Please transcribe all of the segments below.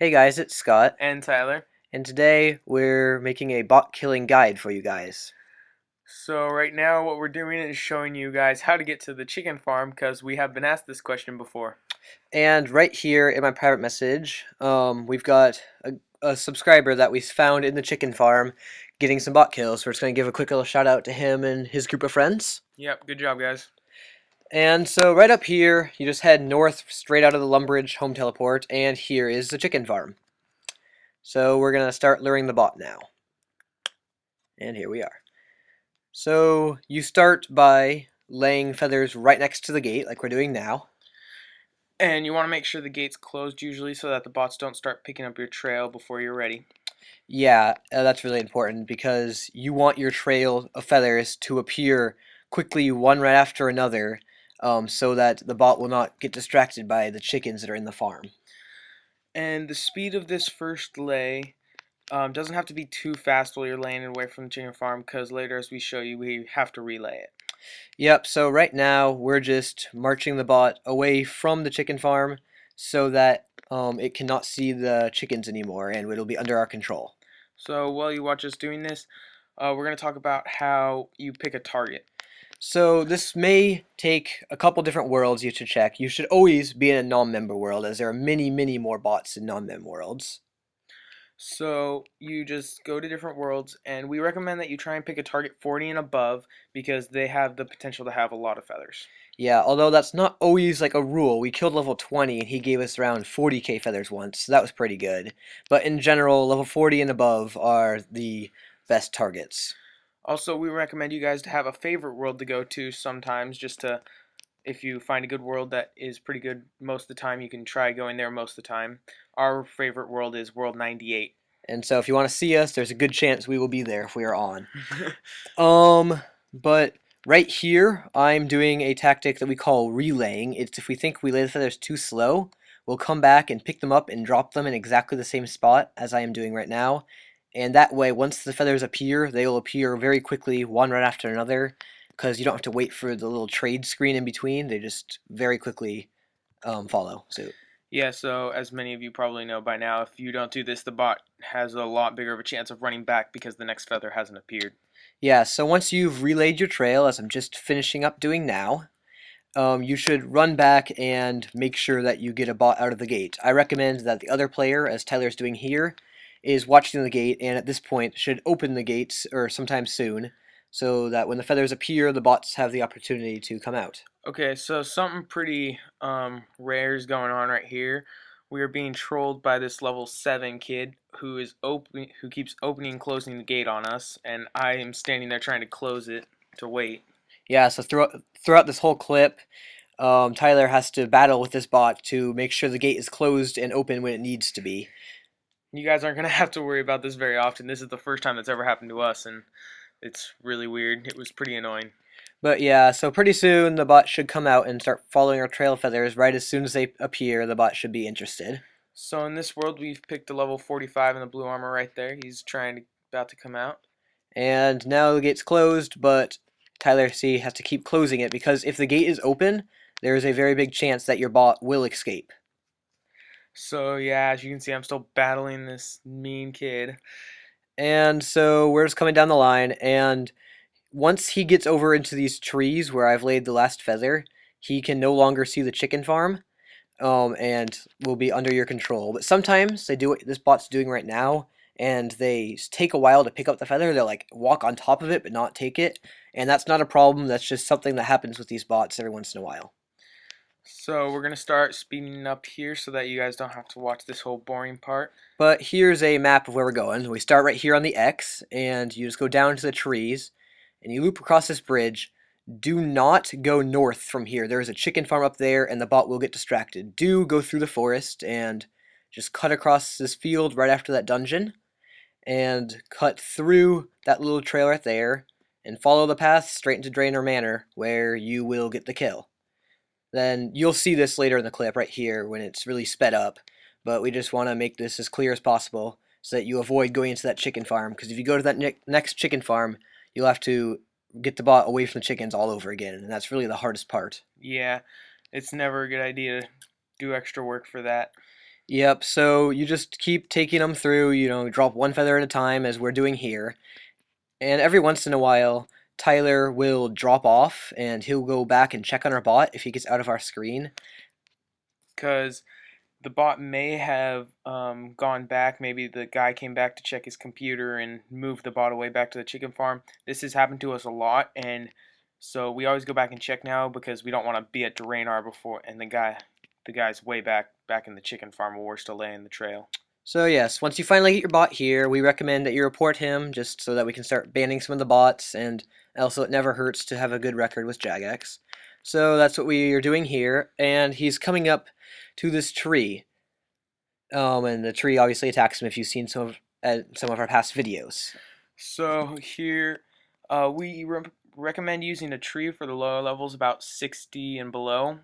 Hey guys, it's Scott, And Tyler. and today we're making a bot killing guide for you guys. So right now what we're doing is showing you guys how to get to the chicken farm because we have been asked this question before. And right here in my private message, we've got a subscriber that we found in the chicken farm getting some bot kills. We're just going to give a quick little shout out to him and his group of friends. Yep, good job guys. And so right up here, you just head north straight out of the Lumbridge home teleport, and here is the chicken farm. So we're going to start luring the bot now. And here we are. So you start by laying feathers right next to the gate, like we're doing now. And you want to make sure the gate's closed usually so that the bots don't start picking up your trail before you're ready. Yeah, that's really important because you want your trail of feathers to appear quickly one right after another, so that the bot will not get distracted by the chickens that are in the farm. And the speed of this first lay doesn't have to be too fast while you're laying it away from the chicken farm because later as we show you we have to relay it. Yep, so right now we're just marching the bot away from the chicken farm so that it cannot see the chickens anymore and it'll be under our control. So while you watch us doing this, we're going to talk about how you pick a target. So this may take a couple different worlds you should check. You should always be in a non-member world, as there are many more bots in non-mem worlds. So you just go to different worlds, and we recommend that you try and pick a target 40 and above because they have the potential to have a lot of feathers. Yeah, although that's not always like a rule. We killed level 20 and he gave us around 40k feathers once, so that was pretty good. But in general, level 40 and above are the best targets. Also, we recommend you guys to have a favorite world to go to sometimes just to, if you find a good world that is pretty good most of the time, you can try going there most of the time. Our favorite world is World 98. And so if you want to see us, there's a good chance we will be there if we are on. But right here, I'm doing a tactic that we call relaying. It's if we think we lay the feathers too slow, we'll come back and pick them up and drop them in exactly the same spot as I am doing right now. And that way, once the feathers appear, they will appear very quickly, one right after another, because you don't have to wait for the little trade screen in between. They just very quickly follow suit. Yeah, so as many of you probably know by now, if you don't do this, the bot has a lot bigger of a chance of running back because the next feather hasn't appeared. Yeah, so once you've relayed your trail, as I'm just finishing up doing now, you should run back and make sure that you get a bot out of the gate. I recommend that the other player, as Tyler's doing here, is watching the gate and at this point should open the gates or sometime soon so that when the feathers appear, the bots have the opportunity to come out. Okay, so something pretty rare is going on right here. We are being trolled by this level 7 kid who keeps opening and closing the gate on us, and I am standing there trying to close it to wait. Yeah, so throughout this whole clip, Tyler has to battle with this bot to make sure the gate is closed and open when it needs to be. You guys aren't going to have to worry about this very often. This is the first time that's ever happened to us, and it's really weird. It was pretty annoying. But yeah, so pretty soon the bot should come out and start following our trail of feathers. Right as soon as they appear, the bot should be interested. So in this world, we've picked a level 45 in the blue armor right there. He's about to come out. And now the gate's closed, but Tyler C has to keep closing it because if the gate is open, there is a very big chance that your bot will escape. So yeah, as you can see, I'm still battling this mean kid. And so we're just coming down the line, and once he gets over into these trees where I've laid the last feather, he can no longer see the chicken farm, and will be under your control. But sometimes they do what this bot's doing right now, and they take a while to pick up the feather. They'll like walk on top of it but not take it, and that's not a problem. That's just something that happens with these bots every once in a while. So we're going to start speeding up here so that you guys don't have to watch this whole boring part. But here's a map of where we're going. We start right here on the X, and you just go down to the trees, and you loop across this bridge. Do not go north from here. There is a chicken farm up there, and the bot will get distracted. Do go through the forest and just cut across this field right after that dungeon, and cut through that little trail right there, and follow the path straight into Draenor Manor, where you will get the kill. Then you'll see this later in the clip right here when it's really sped up, but we just want to make this as clear as possible so that you avoid going into that chicken farm, because if you go to that next chicken farm, you'll have to get the bot away from the chickens all over again, and that's really the hardest part. Yeah, it's never a good idea to do extra work for that. Yep, so you just keep taking them through, drop one feather at a time as we're doing here. And every once in a while, Tyler will drop off and he'll go back and check on our bot if he gets out of our screen. Because the bot may have gone back. Maybe the guy came back to check his computer and moved the bot away back to the chicken farm. This has happened to us a lot, and so we always go back and check now because we don't want to be at Draenar before and the guy's way back in the chicken farm while we're still laying the trail. So yes, once you finally get your bot here, we recommend that you report him just so that we can start banning some of the bots, and also it never hurts to have a good record with Jagex. So that's what we are doing here, and he's coming up to this tree. And the tree obviously attacks him if you've seen some of our past videos. So here, we recommend using a tree for the lower levels, about 60 and below.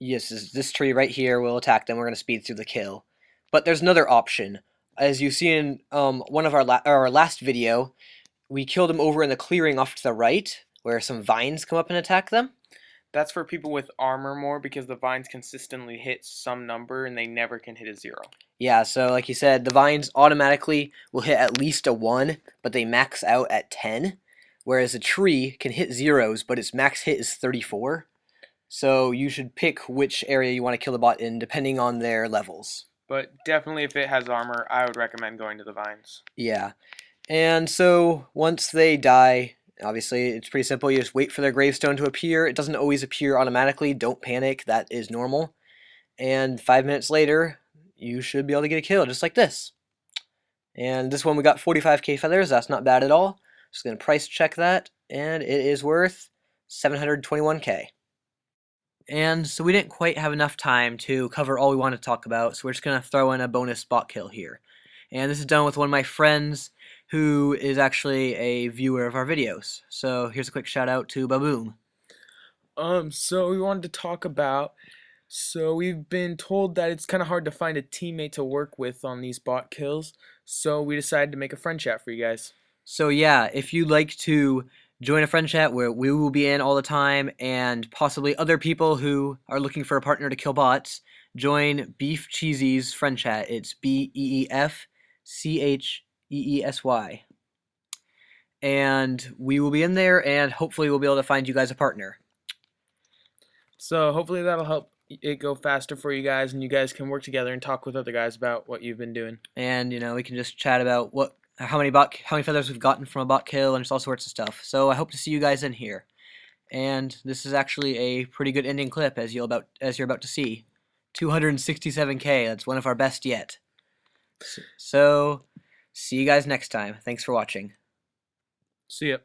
Yes, this tree right here will attack them. We're going to speed through the kill. But there's another option. As you see in one of our last video, we killed them over in the clearing off to the right, where some vines come up and attack them. That's for people with armor more because the vines consistently hit some number and they never can hit a 0. Yeah, so like you said, the vines automatically will hit at least a 1, but they max out at 10, whereas a tree can hit zeros, but its max hit is 34. So you should pick which area you want to kill the bot in depending on their levels. But definitely if it has armor, I would recommend going to the vines. Yeah. And so once they die, obviously it's pretty simple. You just wait for their gravestone to appear. It doesn't always appear automatically. Don't panic. That is normal. And 5 minutes later, you should be able to get a kill just like this. And this one we got 45k feathers. That's not bad at all. Just going to price check that, and it is worth 721k. And so we didn't quite have enough time to cover all we want to talk about, so we're just going to throw in a bonus bot kill here. And this is done with one of my friends who is actually a viewer of our videos. So here's a quick shout out to Baboom. So we wanted to talk about, so we've been told that it's kind of hard to find a teammate to work with on these bot kills, so we decided to make a friend chat for you guys. So yeah, if you'd like to join a friend chat where we will be in all the time and possibly other people who are looking for a partner to kill bots, join Beef Cheesy's friend chat. It's BEEFCHEESY. And we will be in there, and hopefully we'll be able to find you guys a partner. So hopefully that'll help it go faster for you guys, and you guys can work together and talk with other guys about what you've been doing. And we can just chat about how many feathers we've gotten from a bot kill and just all sorts of stuff. So I hope to see you guys in here. And this is actually a pretty good ending clip, as you're about to see. 267k. That's one of our best yet. So see you guys next time. Thanks for watching. See ya.